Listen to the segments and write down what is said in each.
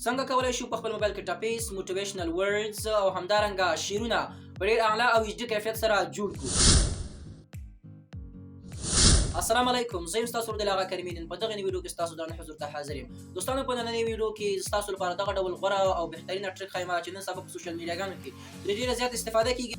څنګه کولای شو په خپل موبایل کې ټاپیس موټیویشنل ورډز او همدارنګه شعرونه په ډیر اعلی او ایچ ډي کیفیت سره جوړ کړو. السلام علیکم، زه یم ستاسو ورور کریم الدین. په دغه ویډیو کې ستاسو د حضور ته حاضر یم. دوستانو، په نننۍ ویډیو کې ستاسو لپاره دغه ډول غوره او بهترینه ټریک ښیم چې نن سبا په سوشل میډیاګانو کې ډیره زیات استفاده کیږي.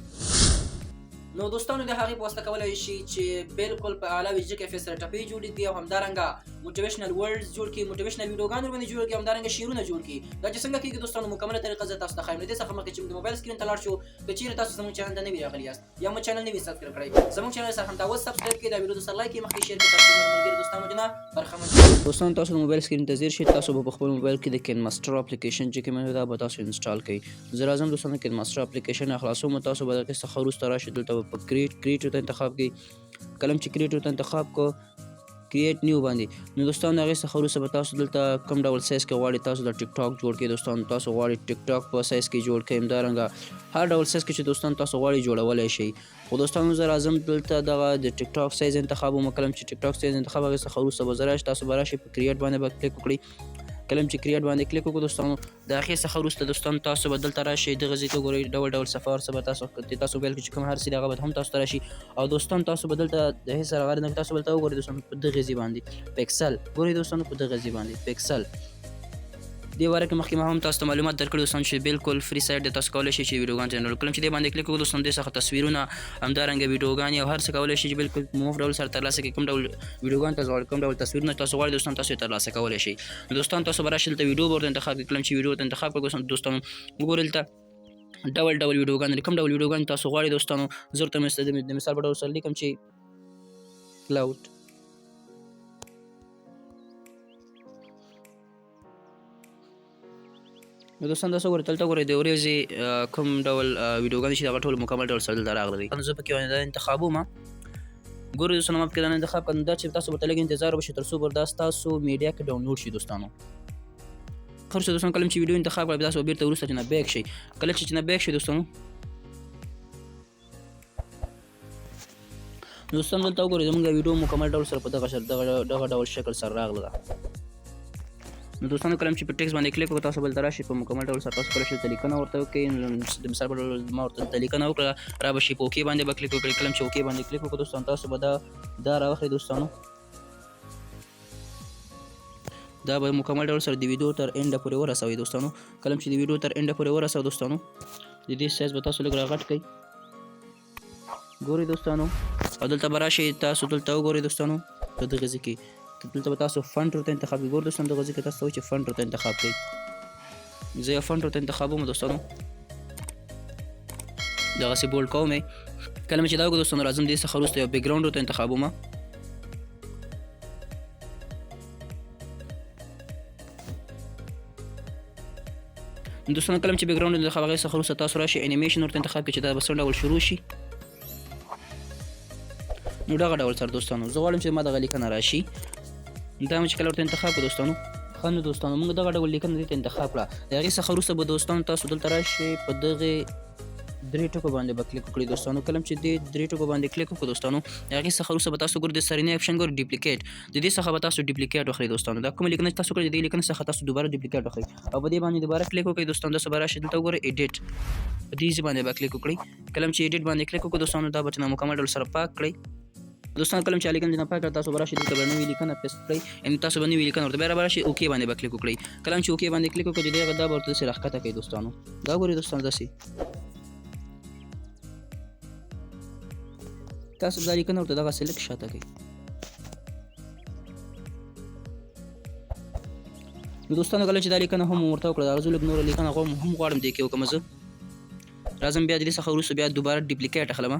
نو دوستانو، د هغې په واسطه کولی شي چې بالکل په اعلی ویډیو کیفیت سره ټپې جوړې کړي او همدارنګه موټیویشنل ورډز جوړ کړي، موټیویشنل ویډیوګانې ورباندې جوړ کړي، همدارنګه شعرونه جوړ کړي. دا چې څنګه کېږي دوستانو، مکمله طریقه زه تاسو ته ښیم. له دې څخه مخکې چې د موبایل سکرین ته لاړ شو، که چیرې تاسو زموږ چینل ته نوي راغلي یاست یا مو چینل نه وي سبسکرایب کړی، زموږ چینل سره همدا اوس سبسکرایب کړئ، دا ویډیو درسره لایک کړئ، مخکې شیر کړئ ترڅو نور ملګري دوستان مو نه برخمن شي. دوستانو، تاسو د موبایل سکرین ته ځیر شئ. تاسو به په خپل موبایل کې د کین ماسټر اپلیکیشن چې کوم دا به تاسو انسټال کړئ. زه راځم دوستانو، کین ماسټر اپلیکیشن خلاصوم. تاسو به دغه څخه وروسته راشئ، دلته په کریټ ته انتخاب کړئ. کلم چې کریټ ته انتخاب کو کریټ نیو باندې، نو دوستانو هغې څخه وروسته به تاسو دلته کوم ډول سایز کې غواړئ تاسو د ټیک ټاک جوړ کړئ. دوستانو، تاسو غواړئ ټیک ټاک په سایز کې جوړ کړئ، همدارنګه هر ډول سایز کې چې دوستانو تاسو غواړئ جوړولی شئ. خو دوستانو، زه راځم دلته دغه د ټیک ټاک سایز انتخاب وم. کلم چې ټیک ټاک سایز انتخاب هغې څخه وروسته به زه راشئ، تاسو به راشئ په کریټ باندې به کلیک وکړئ. کلم چې کریټ باندې کلیک وکړو دوستانو، د هغې څخه وروسته دوستانو تاسو به دلته راشئ، دغه ځای ته ګورئ ډول صفحه ورڅه به تاسو موبایل کې چې کوم هر څه دی هغه به هم تاسو ته راشي. او دوستانو، تاسو به دلته د هېڅ سره غرض نه، تاسو به دلته وګورئ دوستانو په دغې ځای باندې پکسل، ګورئ دوستانو په دغه ځای باندې پکسل. دې باره کې مخکې ما هم تاسو ته معلومات درکړي دوستانو چې بالکل فری سایټ دی، تاسو کولی شئ چې ویډیوګان جنرال کلم چې دې باندې کلیک وکړو دوستانو، دې څخه تصویرونه همدارنګه ویډیوګانې او هر څه کولی شئ چې بالکل مفت ډول سره ترلاسه کړئ. کوم ډول ویډیوګان تاسو غواړئ، کوم ډول تصویرونه تاسو غواړئ دوستانو، تاسو یې ترلاسه کولی شئ. نو دوستانو، تاسو به راشئ دلته ویډیو به ورته انتخاب کړئ. کلم چې ویډیو ورته انتخاب کړئ دوستانو، وګورئ دلته ډول ویډیوګان دي. کوم ډول ویډیوګان تاسو غواړئ دوستانو، زه ورته د مثال په ډول سره لیکم چې کلاود. نو دوستانو، تاسو ګورئ دلته ګورئ د ورځې کوم ډول ویډیوګانې چې دغه ټول مکمل ډول سره دلته راغلي دي. زه پکې دا انتخاب وم. ګورئ دوستانو، ما پکې دا انتخاب کړم. دا چې تاسو ورته لږ انتظار وشي تر څو به دا ستاسو میډیا کې ډاونلوډ شي دوستانو. خیر شو دوستانو، کله چې ویډیو انتخاب کړئ تاسو بیرته وروسته چې نه بیک شئ. کله چې نه بیک شئ دوستانو، دلته وګورئ زموږ ویډیو مکمل ډول سره په دغه ډول شکل سره راغله ده. نو دوستانو، کله چې په ټیکس باندې کلیک وکړو تاسو بل ته راشئ، په مکمل ډول سره تاسو کولی شئ لیکنه ورته وکړئ. د مثال په ډول ما ورته لیکنه وکړه، را به شي په اوکې باندې به کلیک وکړئ. کله چې اوکې باندې کلیک وکړو دوستانو، تاسو به دا راوخلئ دوستانو. دا به مکمل ډول سره د ویډیو تر انډه پورې ورسوئ دوستانو. کله چې د ویډیو تر انډه پورې ورسوئ دوستانو، د دې سایز به تاسو لږ راغټ کړئ. ګورئ دوستانو، او دلته به راشئ، تاسو دلته وګورئ دوستانو په دغه ځای کې دلته به تاسو فنټ ورته انتخاب کړئ. ګورئ دوستانو، دغه ځای کې تاسو ته وایي چې فنټ ورته انتخاب کړئ. زه یو فنټ ورته انتخابوم دوستانو، دغسې بولډ کوم یې. کله چې دا وکړو دوستانو، راځم دې څخه وروسته یو بیک ګراونډ ورته انتخابوم. دوستانو، کله چې بیک ګراونډ انتخاب هغې څخه وروسته تاسو راشئ انیمیشن ورته انتخاب کړئ چې دا به څه ډول شروع شي. نو دغه ډول سره دوستانو، زه غواړم چې ما دغه لیکنه راشي. دا مې چې کله ورته انتخاب کړو دوستانو، ښه نو دوستانو، موږ دغه ډول لیکنه دې ته انتخاب کړه. د هغې څخه وروسته به دوستانو تاسو دلته راشئ، په دغې درې ټکو باندې به کلیک وکړئ دوستانو. کله چې دې درې ټکو باندې کلیک وکړو دوستانو، د هغې څخه وروسته به تاسو ګورئ د سرنۍ اپشن ګورئ ډپلیکیټ، د دې څخه به تاسو ډپلیکیټ واخلئ دوستانو. دا کومه لیکنه چې تاسو کړې د دې لیکنې څخه تاسو دوباره ډپلیکیټ واخلئ او په دې باندې دوباره کلیک وکړئ دوستانو. تاسو به راشئ دلته وګورئ ایډیټ، په دې ځای باندې به کلیک وکړئ. کله چې ایډیټ باندې کلیک وکړو دوستانو، دا بټن مکمل ډول سره پاک کړئ دوستانو. کله چې لیکنه نه پاک کړئ تاسو به راشئ دلته به نوې لیکنه پیسټ کړئ، یعنې تاسو به نوې لیکنه ورته بیا به راشئ اوکې باندې به کلیک وکړئ. کله چې اوکې باندې کلیک وکړئ، دا به ورته داسې راښکته کوي دوستانو. دا ګورئ دوستانو، داسې تاسو دا لیکنه ورته دغسې لږ شاته کوئ. نو دوستانو، کله چې دا لیکنه هم ورته وکړه، دا زه لږ نوره لیکنه هم غواړم دې کې وکړم. زه راځم بیا د دې څخه وروسته بیا دوباره ډپلیکیټ اخلم.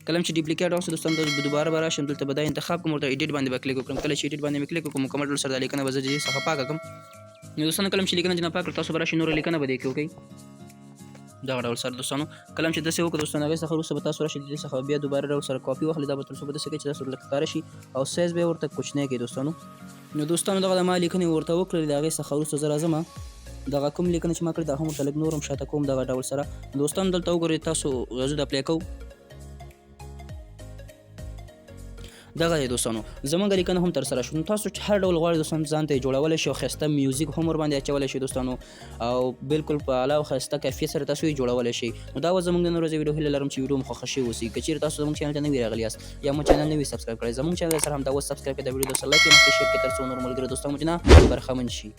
کله چې ډپلیکیټ واخلم دوستانو، دوباره به راشم دلته به دا انتخاب کوم، ورته ایډیټ باندې به کلیک وکړم. کله چې ایډیټ باندې مې کلیک وکړم، مکمل ډول سره دا لیکنه به زه د دې څخه پاکه کړم. نو دوستانو، کله چې لیکنه جنا پاک کړه تاسو به راشئ نوره لیکنه به دې کې وکړئ دغه ډول سره دوستانو. کله چې داسې وکړو دوستانو، هغې څخه وروسته به تاسو راشئ د دې څخه بیا دوباره ډول سره کاپي واخلئ. دا به تر څو به داسې کوئ چې تاسو ورته ښکاره شي او سایز به یې ورته کوچنی کړئ دوستانو. نو دوستانو، دغه د ما لیکنې ورته وکړلې، د هغې څخه وروسته زه راځم دغه کوم لیکنه چې ما کړې دا هم ورته لږ نور هم شاته کوم دغه ډول سره. دوستانو، دلته وګورئ تاسو زه د اپلای کوم. دغه دی دوستانو زمونږ لیکنه هم ترسره شوه. نو تاسو چې هر ډول غواړئ دوستانو ځان ته یې جوړولی شئ او ښایسته میوزیک هم ورباندې اچولی شئ دوستانو او بالکل په اعلی او ښایسته کیفیت سره تاسو یې جوړولی شئ. نو دا وه زموږ د نن ورځې ویډیو. هیله لرم چې ویډیو مو خوښه شوې اوسي. که چیرې تاسو زموږ چینل ته نوي راغلي یاست یا مو چینل نه وي سبسکرایب کړی زموږ چینل سره همدا اوس سبسکرایب کړئ، د ویډیو سره لایک یې مخکې شیر کړئ تر څو نور ملګري دوستان مو چې نه برخمن شي.